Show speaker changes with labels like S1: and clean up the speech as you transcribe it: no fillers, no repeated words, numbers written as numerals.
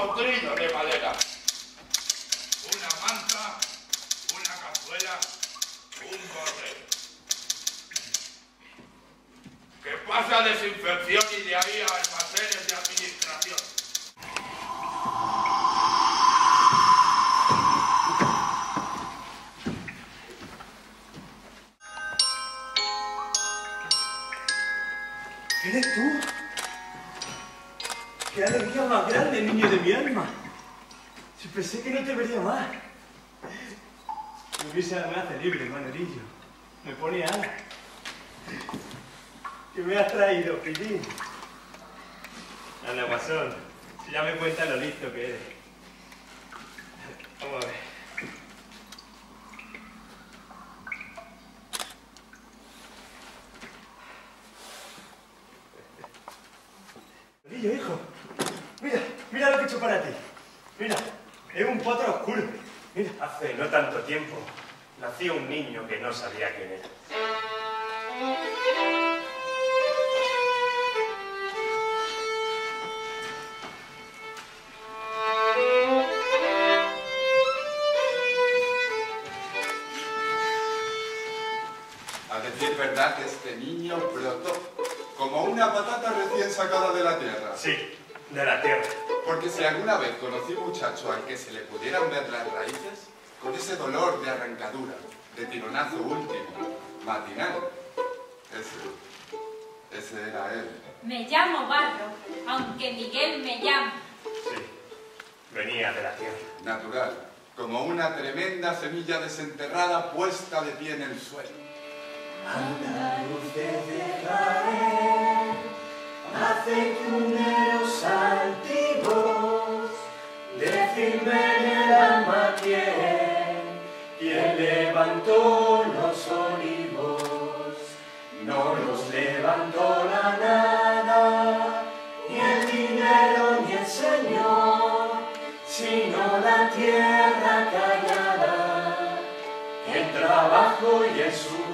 S1: potrilo de madera, una manta, una cazuela, un gorrero. Que pasa desinfección y de ahí a almacenes de administración.
S2: ¿Eres tú? ¡Qué alegría más grande, niño de mi alma! Si pensé que no te vería más. Mi visa me hace libre, Manuelillo. Me pone alas. ¿Qué me has traído, Pillín? Anda, guasón. Si ya me cuentas lo listo que eres. Vamos a ver. Manuelillo, hijo. Mira, mira lo que he hecho para ti. Mira, es un potro oscuro. Mira, hace no tanto tiempo nació un niño que no sabía quién era.
S3: A decir verdad que este niño brotó como una patata recién sacada de la tierra.
S2: Sí, de la tierra.
S3: Porque si alguna vez conocí un muchacho al que se le pudieran ver las raíces, con ese dolor de arrancadura, de tironazo último, matinal, ese era él.
S4: Me llamo Barro, aunque Miguel me llama.
S2: Sí, venía de la tierra.
S3: Natural, como una tremenda semilla desenterrada puesta de pie en el suelo.
S5: Andaluces de Jaén, aceituneros altivos, decidme en el alma quién levantó los olivos. No los levantó la nada, ni el dinero ni el Señor, sino la tierra callada, el trabajo y el sudor.